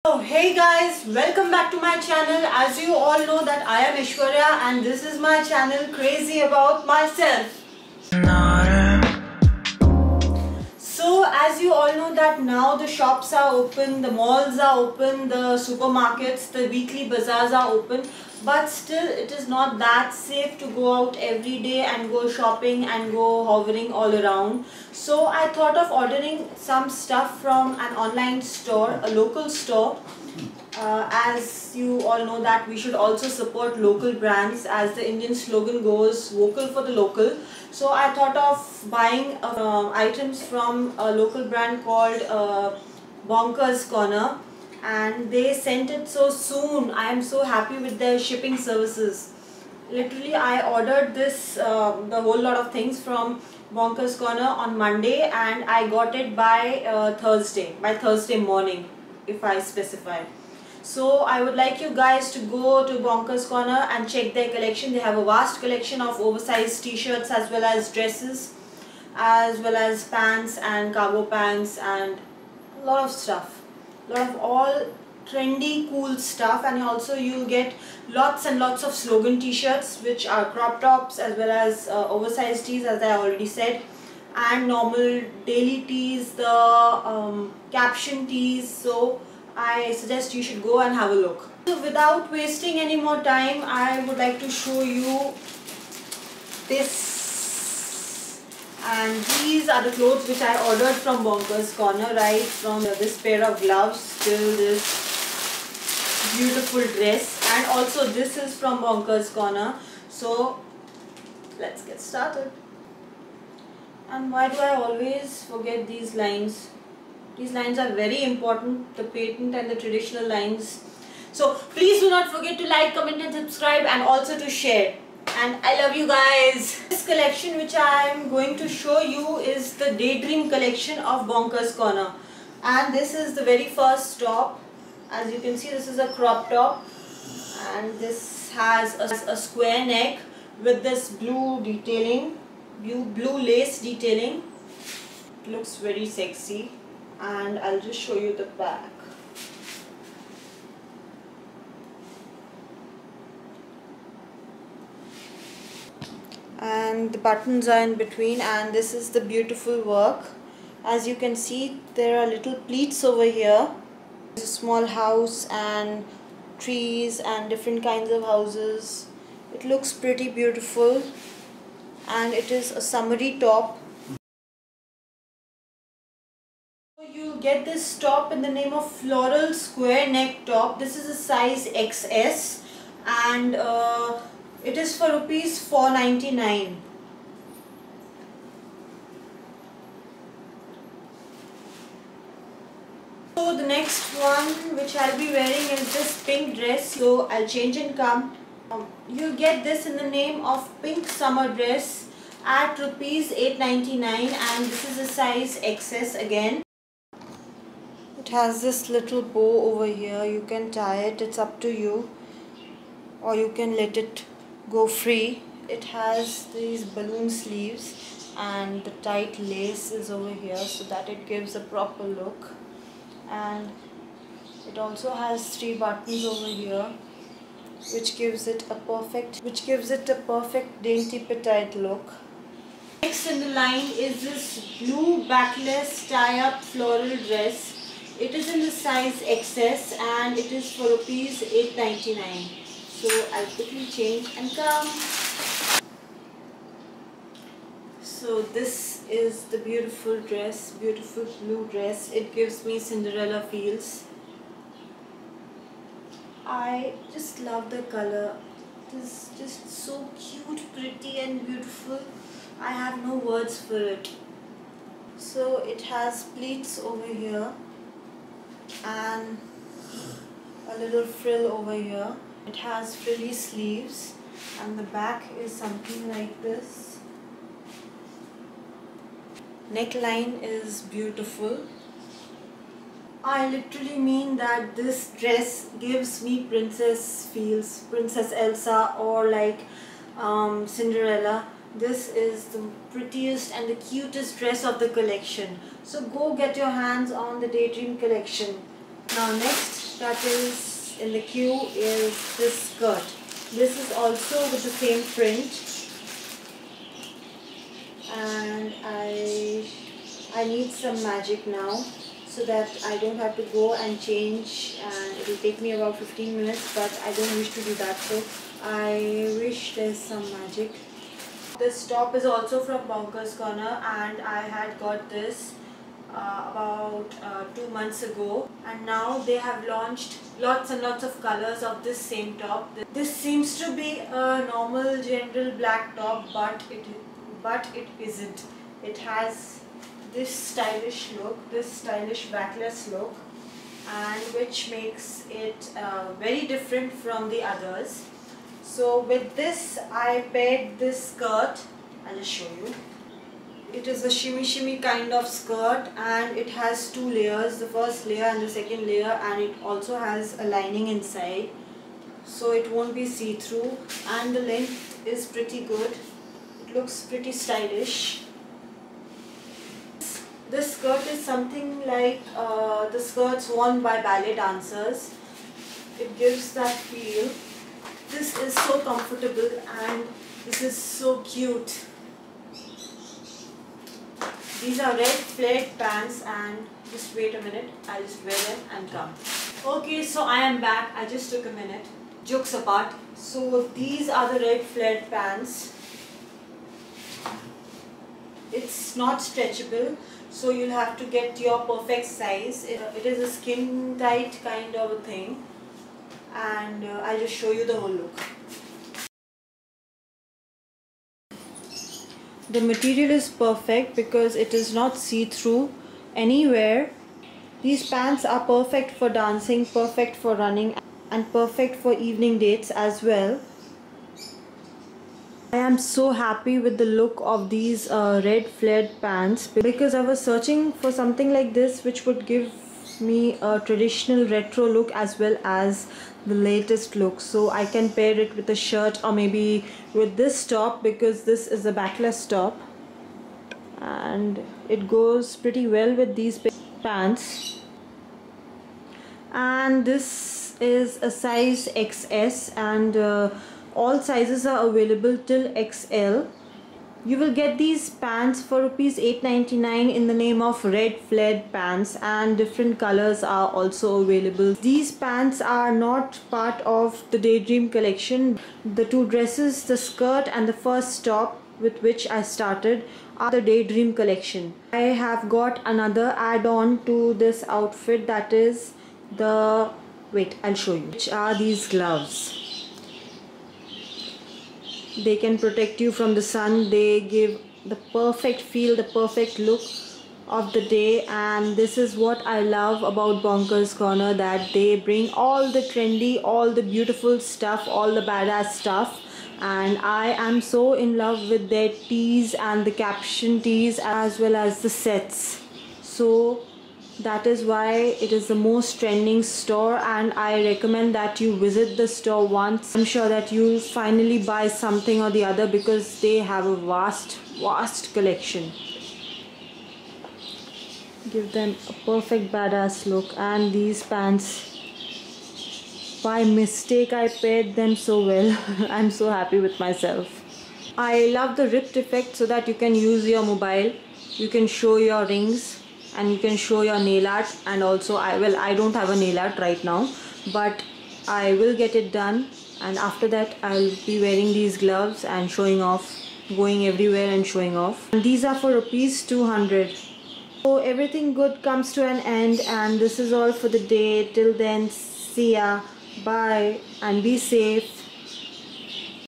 Oh, hey guys, welcome back to my channel. As you all know that I am Aishwarya and this is my channel Crazy About Myself. So as you all know that now the shops are open, the malls are open, the supermarkets, the weekly bazaars are open, but still it is not that safe to go out every day and go shopping and go hovering all around. So I thought of ordering some stuff from an online store, a local store. As you all know that we should also support local brands, as the Indian slogan goes, vocal for the local. So I thought of buying items from a local brand called Bonkers Corner, and they sent it so soon. I am so happy with their shipping services. Literally I ordered this the whole lot of things from Bonkers Corner on Monday and I got it by Thursday morning, if I specify. So I would like you guys to go to Bonkers Corner and check their collection. They have a vast collection of oversized t-shirts as well as dresses, as well as pants and cargo pants and a lot of stuff. A lot of all trendy cool stuff, and also you get lots and lots of slogan t-shirts which are crop tops as well as oversized tees, as I already said, and normal daily tees, the caption tees. So I suggest you should go and have a look. So without wasting any more time, I would like to show you this, and these are the clothes which I ordered from Bonkers Corner, right from this pair of gloves till this beautiful dress, and also this is from Bonkers Corner. So let's get started. And why do I always forget these lines? These lines are very important, the patent and the traditional lines. So please do not forget to like, comment and subscribe, and also to share. And I love you guys. This collection which I am going to show you is the Daydream collection of Bonkers Corner. And this is the very first top. As you can see, this is a crop top. And this has a square neck with this blue detailing, blue lace detailing. It looks very sexy. And I'll just show you the back. And the buttons are in between, and this is the beautiful work. As you can see, there are little pleats over here. There's a small house and trees and different kinds of houses. It looks pretty beautiful, and it is a summery top. You'll get this top in the name of floral square neck top. This is a size XS, and it is for rupees 499. So the next one which I'll be wearing is this pink dress. So I'll change and come. You'll get this in the name of pink summer dress at rupees 899, and this is a size XS again. It has this little bow over here. You can tie it, it's up to you, or you can let it go free. It has these balloon sleeves, and the tight lace is over here so that it gives a proper look. And it also has 3 buttons over here, which gives it a perfect dainty petite look. Next in the line is this blue backless tie-up floral dress. It is in the size XS and it is for rupees 899. So I'll quickly change and come. So this is the beautiful dress, beautiful blue dress. It gives me Cinderella feels. I just love the color. It is just so cute, pretty and beautiful. I have no words for it. So it has pleats over here and a little frill over here. It has frilly sleeves, and the back is something like this. Neckline is beautiful. I literally mean that this dress gives me princess feels, Princess Elsa or like Cinderella. This is the prettiest and the cutest dress of the collection. So go get your hands on the Daydream collection. Now next that is in the queue is this skirt. This is also with the same print, and I need some magic now so that I don't have to go and change, and it will take me about 15 minutes, but I don't wish to do that, so I wish there's some magic. This top is also from Bonkers Corner, and I had got this about 2 months ago, and now they have launched lots and lots of colors of this same top. This seems to be a normal general black top, but it isn't. It has this stylish look, this stylish backless look, and which makes it very different from the others. So with this I paired this skirt. I'll just show you. It is a shimmy kind of skirt, and it has two layers, the first layer and the second layer, and it also has a lining inside, so it won't be see-through, and the length is pretty good. It looks pretty stylish. This skirt is something like the skirts worn by ballet dancers. It gives that feel. This is so comfortable and this is so cute. These are red flared pants, and just wait a minute, I'll just wear them and come. Okay, so I am back. I just took a minute. Jokes apart. So these are the red flared pants. It's not stretchable, so you'll have to get your perfect size. It is a skin tight kind of a thing, and I'll just show you the whole look. The material is perfect because it is not see-through anywhere. These pants are perfect for dancing, perfect for running, and perfect for evening dates as well. I am so happy with the look of these red flared pants because I was searching for something like this which would give me a traditional retro look as well as the latest look. So I can pair it with a shirt or maybe with this top, because this is a backless top and it goes pretty well with these pants. And this is a size XS, and all sizes are available till XL. You will get these pants for rupees 8.99 in the name of red flared pants, and different colors are also available. These pants are not part of the Daydream collection. The two dresses, the skirt and the first top with which I started, are the Daydream collection. I have got another add-on to this outfit, that is the, wait, I'll show you, which are these gloves. They can protect you from the sun. They give the perfect feel, the perfect look of the day, and this is what I love about Bonkers Corner, that they bring all the trendy, all the beautiful stuff, all the badass stuff, and I am so in love with their tees and the caption tees as well as the sets. So that is why it is the most trending store, and I recommend that you visit the store once. I'm sure that you'll finally buy something or the other because they have a vast collection. Give them a perfect badass look. And these pants, by mistake I paired them so well. I'm so happy with myself. I love the ripped effect so that you can use your mobile, you can show your rings, and you can show your nail art. And also I don't have a nail art right now, but I will get it done, and after that I'll be wearing these gloves and showing off, going everywhere and showing off. And these are for rupees 200. So everything good comes to an end, and this is all for the day. Till then, see ya, bye, and be safe.